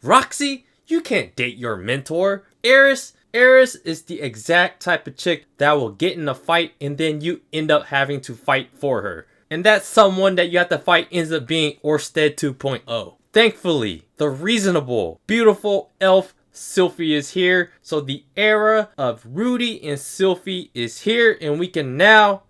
Roxy, you can't date your mentor. Eris is the exact type of chick that will get in a fight and then you end up having to fight for her. And that someone that you have to fight ends up being Orsted 2.0. Thankfully, the reasonable, beautiful elf Sylphie is here. So the era of Rudy and Sylphie is here and we can now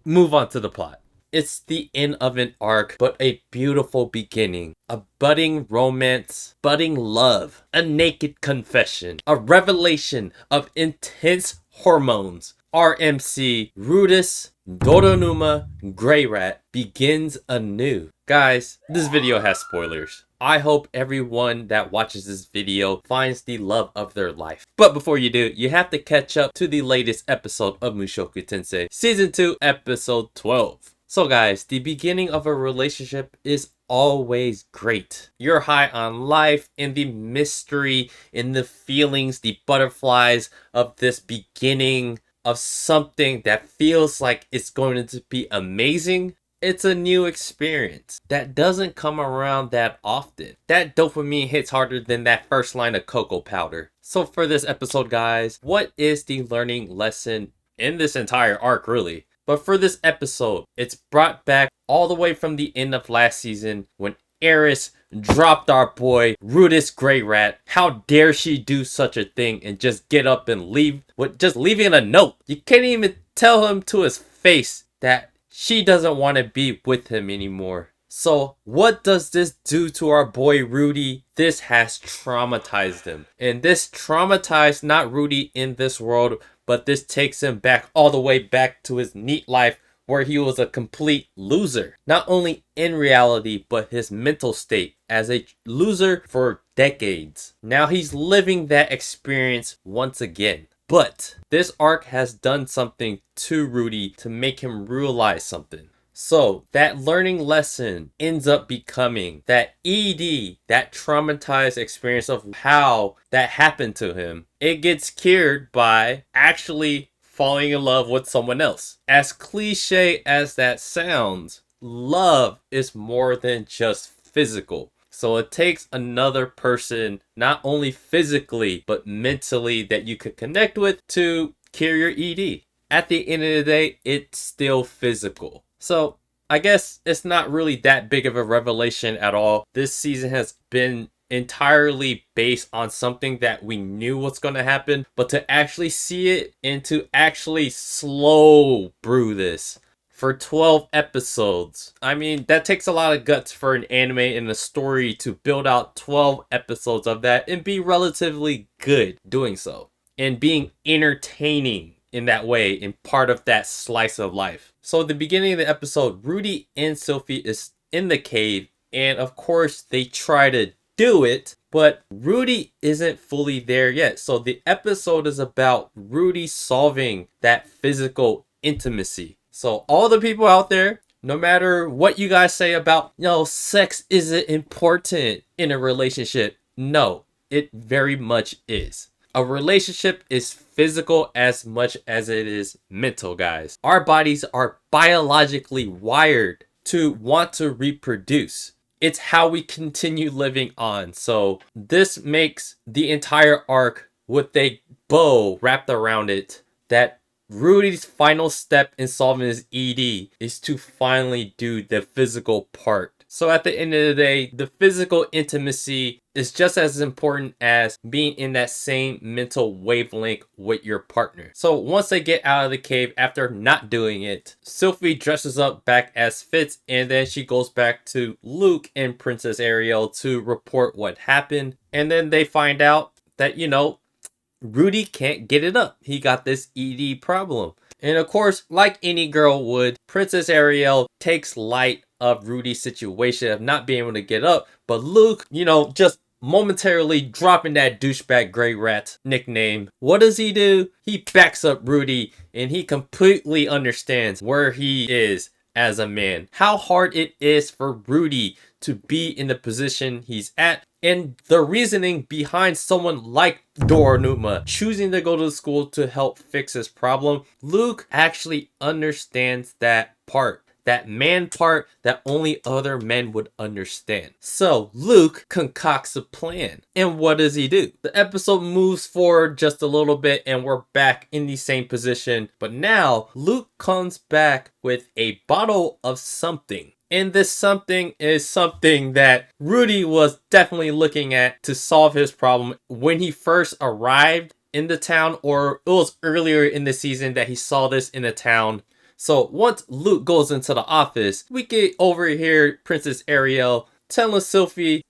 move on to the plot. It's the end of an arc, but a beautiful beginning. A budding romance, budding love, a naked confession, a revelation of intense hormones. RMC Rudis Doronuma Grey Rat begins anew. Guys, this video has spoilers. I hope everyone that watches this video finds the love of their life. But before you do, you have to catch up to the latest episode of Mushoku Tensei, Season 2, Episode 12. So guys, the beginning of a relationship is always great. You're high on life and the mystery and the feelings, the butterflies of this beginning of something that feels like it's going to be amazing. It's a new experience that doesn't come around that often. That dopamine hits harder than that first line of cocoa powder. So for this episode, guys, what is the learning lesson in this entire arc, really? But for this episode, it's brought back all the way from the end of last season when Eris dropped our boy Rudis Grey Rat. How dare she do such a thing and just get up and leave with just leaving a note? You can't even tell him to his face that she doesn't want to be with him anymore. So what does this do to our boy Rudy? This has traumatized him. And this traumatized not Rudy in this world, but this takes him back all the way back to his neat life where he was a complete loser. Not only in reality, but his mental state as a loser for decades. Now he's living that experience once again. But this arc has done something to Rudy to make him realize something. So that learning lesson ends up becoming that ED, that traumatized experience of how that happened to him. It gets cured by actually falling in love with someone else. As cliche as that sounds, love is more than just physical. So it takes another person, not only physically, but mentally that you could connect with to cure your ED. At the end of the day, it's still physical. So I guess it's not really that big of a revelation at all. This season has been entirely based on something that we knew was going to happen, but to actually see it and to actually slow brew this for 12 episodes. I mean, that takes a lot of guts for an anime and a story to build out 12 episodes of that and be relatively good doing so. And being entertaining in that way and part of that slice of life. So at the beginning of the episode, Rudy and Sylphie is in the cave. And of course, they try to do it, but Rudy isn't fully there yet. So the episode is about Rudy solving that physical intimacy. So all the people out there, no matter what you guys say about, sex isn't important in a relationship. No, it very much is. A relationship is physical as much as it is mental, guys. Our bodies are biologically wired to want to reproduce. It's how we continue living on. So this makes the entire arc with a bow wrapped around it that Rudy's final step in solving his ED is to finally do the physical part. So at the end of the day, the physical intimacy is just as important as being in that same mental wavelength with your partner. So once they get out of the cave after not doing it, Sylphie dresses up back as Fitz and then she goes back to Luke and Princess Ariel to report what happened. And then they find out that, Rudy can't get it up. He got this ED problem. And of course, like any girl would, Princess Ariel takes light of Rudy's situation of not being able to get up. But Luke, just momentarily dropping that douchebag Grey Rat nickname. What does he do? He backs up Rudy and he completely understands where he is as a man. How hard it is for Rudy to be in the position he's at. And the reasoning behind someone like Doronuma choosing to go to school to help fix his problem. Luke actually understands that part. that man part that only other men would understand. So Luke concocts a plan. And what does he do? The episode moves forward just a little bit and we're back in the same position. But now Luke comes back with a bottle of something. And this something is something that Rudy was definitely looking at to solve his problem when he first arrived in the town, or it was earlier in the season that he saw this in the town. So once Luke goes into the office, we get over here Princess Ariel telling Sylphie,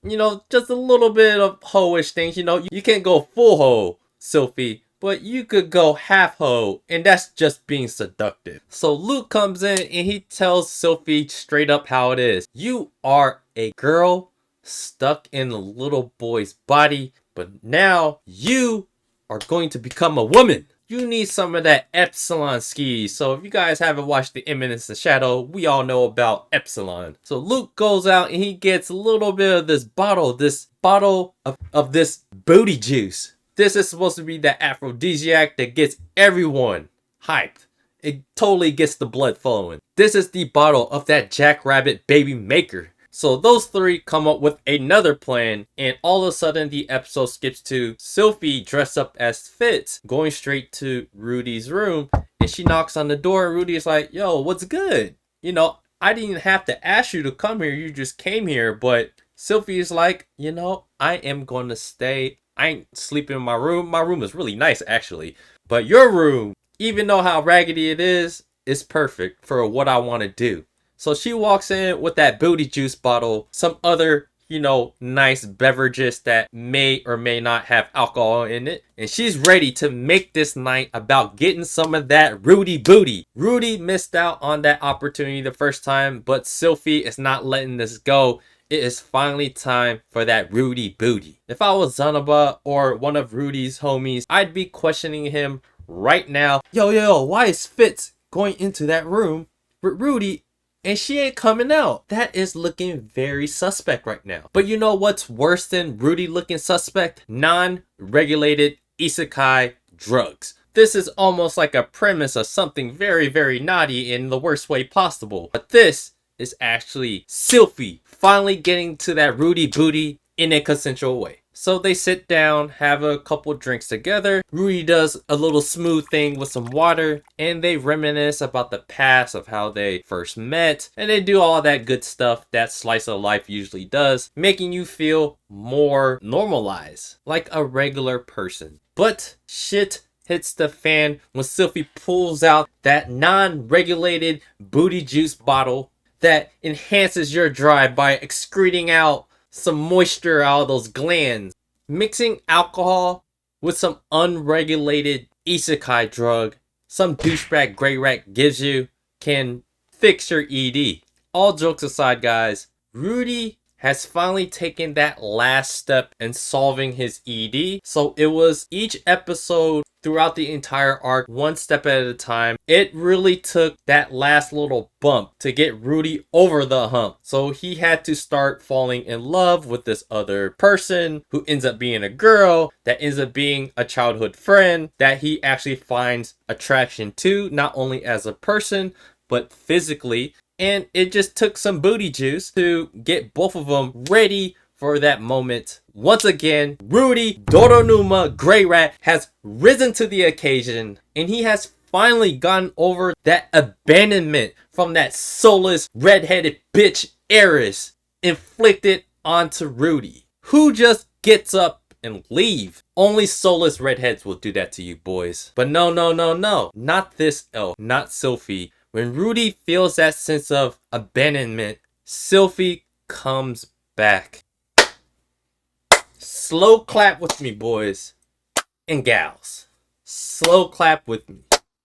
just a little bit of ho-ish things. You can't go full ho, Sylphie, but you could go half ho, and that's just being seductive. So Luke comes in and he tells Sylphie straight up how it is. You are a girl stuck in a little boy's body, but now you are going to become a woman. You need some of that Epsilon skis. So if you guys haven't watched The Imminence of Shadow, we all know about Epsilon. So Luke goes out and he gets a little bit of this bottle of this booty juice. This is supposed to be that aphrodisiac that gets everyone hyped. It totally gets the blood flowing. This is the bottle of that jackrabbit baby maker. So those three come up with another plan, and all of a sudden the episode skips to Sylphie dressed up as Fitz going straight to Rudy's room, and she knocks on the door and Rudy is like, yo, what's good? I didn't have to ask you to come here, you just came here. But Sylphie is like, I am going to stay. I ain't sleeping in my room. My room is really nice actually, but your room, even though how raggedy it is perfect for what I want to do. So she walks in with that booty juice bottle, some other, nice beverages that may or may not have alcohol in it. And she's ready to make this night about getting some of that Rudy booty. Rudy missed out on that opportunity the first time, but Sylphie is not letting this go. It is finally time for that Rudy booty. If I was Zanaba or one of Rudy's homies, I'd be questioning him right now. Yo, why is Fitz going into that room with Rudy and she ain't coming out? That is looking very suspect right now. But you know what's worse than Rudy looking suspect? Non-regulated isekai drugs. This is almost like a premise of something very, very naughty in the worst way possible. But this is actually Sylphie finally getting to that Rudy booty in a consensual way. So they sit down, have a couple drinks together. Rudy does a little smooth thing with some water, and they reminisce about the past of how they first met. And they do all that good stuff that slice of life usually does, making you feel more normalized, like a regular person. But shit hits the fan when Sylphie pulls out that non-regulated booty juice bottle that enhances your drive by excreting out some moisture out of those glands. Mixing alcohol with some unregulated isekai drug some douchebag gray rat gives you can fix your ED. All jokes aside, guys, Rudy has finally taken that last step in solving his ED. So it was each episode throughout the entire arc, one step at a time. It really took that last little bump to get Rudy over the hump. So he had to start falling in love with this other person who ends up being a girl that ends up being a childhood friend that he actually finds attraction to, not only as a person, but physically. And it just took some booty juice to get both of them ready for that moment. Once again, Rudy Doronuma Grey Rat has risen to the occasion, and he has finally gotten over that abandonment from that soulless redheaded bitch Eris inflicted onto Rudy, who just gets up and leave. Only soulless redheads will do that to you, boys. But no, not this elf, not Sylphie. When Rudy feels that sense of abandonment, Sylphie comes back. Slow clap with me, boys and gals. Slow clap with me.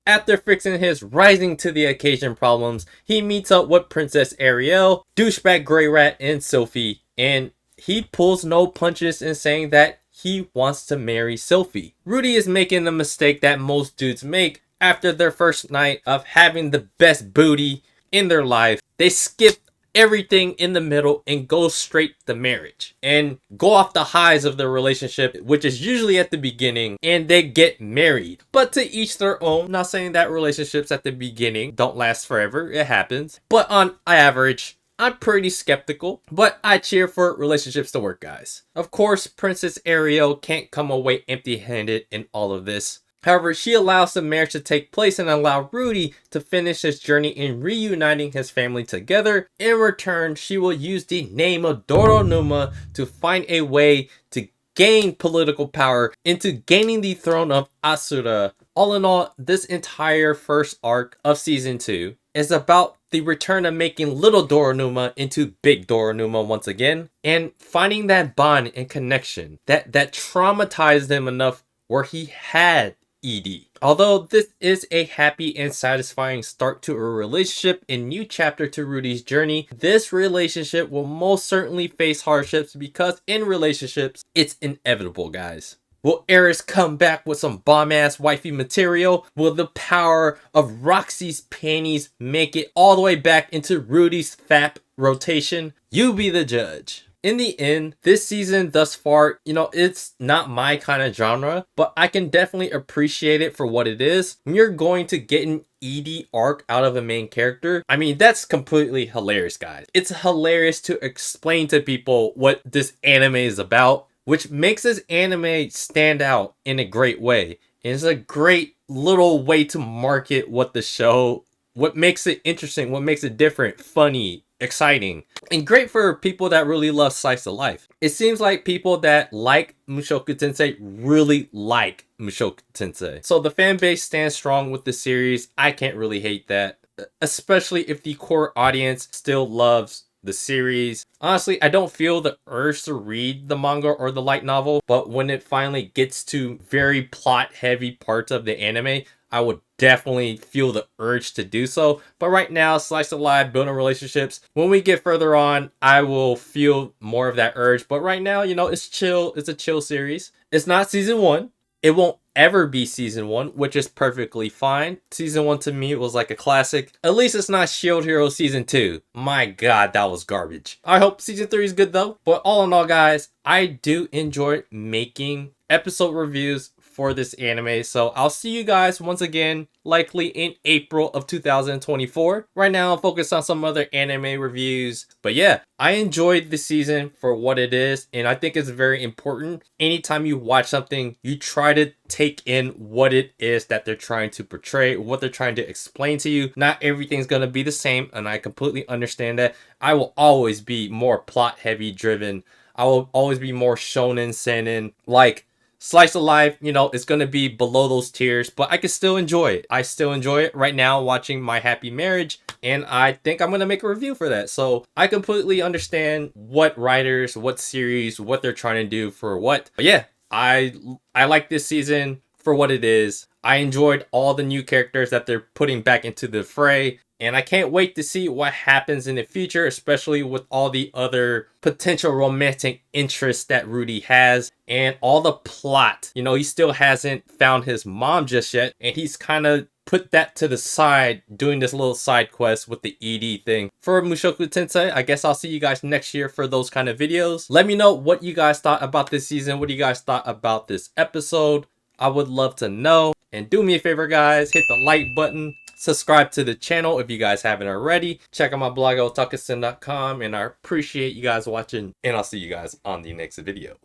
After fixing his rising to the occasion problems, he meets up with Princess Ariel, douchebag Grey Rat, and Sylphie, and he pulls no punches in saying that he wants to marry Sylphie. Rudy is making the mistake that most dudes make after their first night of having the best booty in their life. They skip everything in the middle and go straight to marriage and go off the highs of their relationship, which is usually at the beginning, and they get married. But to each their own. Not saying that relationships at the beginning don't last forever. It happens. But on average, I'm pretty skeptical, but I cheer for relationships to work, guys. Of course, Princess Ariel can't come away empty-handed in all of this. However, she allows the marriage to take place and allow Rudy to finish his journey in reuniting his family together. In return, she will use the name of Doronuma to find a way to gain political power into gaining the throne of Asura. All in all, this entire first arc of season 2 is about the return of making little Doronuma into big Doronuma once again, and finding that bond and connection that traumatized him enough where he had Edie. Although this is a happy and satisfying start to a relationship and new chapter to Rudy's journey, this relationship will most certainly face hardships because in relationships, it's inevitable, guys. Will Eris come back with some bomb-ass wifey material? Will the power of Roxy's panties make it all the way back into Rudy's FAP rotation? You be the judge. In the end, this season thus far, it's not my kind of genre, but I can definitely appreciate it for what it is. When you're going to get an Edie arc out of a main character, I mean, that's completely hilarious, guys. It's hilarious to explain to people what this anime is about, which makes this anime stand out in a great way. And it's a great little way to market what the show, what makes it interesting, what makes it different, funny, exciting, and great for people that really love slice of life. It seems like people that like Mushoku Tensei really like Mushoku Tensei. So the fan base stands strong with the series. I can't really hate that, especially if the core audience still loves the series. Honestly, I don't feel the urge to read the manga or the light novel, but when it finally gets to very plot heavy parts of the anime, I would definitely feel the urge to do so. But right now, slice of life, building relationships. When we get further on, I will feel more of that urge. But right now, it's chill. It's a chill series. It's not season 1. It won't ever be season 1, which is perfectly fine. Season 1 to me was like a classic. At least it's not Shield Hero season 2. My god, that was garbage. I hope season 3 is good though. But all in all, guys, I do enjoy making episode reviews for this anime. So I'll see you guys once again, likely in April of 2024. Right now, I'm focused on some other anime reviews. But yeah, I enjoyed the season for what it is. And I think it's very important. Anytime you watch something, you try to take in what it is that they're trying to portray, what they're trying to explain to you. Not everything's going to be the same. And I completely understand that. I will always be more plot heavy driven. I will always be more shonen, seinen, like slice of life, it's going to be below those tiers, but I can still enjoy it. I still enjoy it right now watching My Happy Marriage, and I think I'm going to make a review for that. So I completely understand what writers, what series, what they're trying to do for what. But yeah, I like this season for what it is. I enjoyed all the new characters that they're putting back into the fray. And I can't wait to see what happens in the future, especially with all the other potential romantic interests that Rudy has and all the plot. He still hasn't found his mom just yet. And he's kind of put that to the side, doing this little side quest with the ED thing. For Mushoku Tensei, I guess I'll see you guys next year for those kind of videos. Let me know what you guys thought about this season. What do you guys thought about this episode? I would love to know. And do me a favor, guys, hit the like button. Subscribe to the channel if you guys haven't already. Check out my blog at otakusin.com, and I appreciate you guys watching, and I'll see you guys on the next video.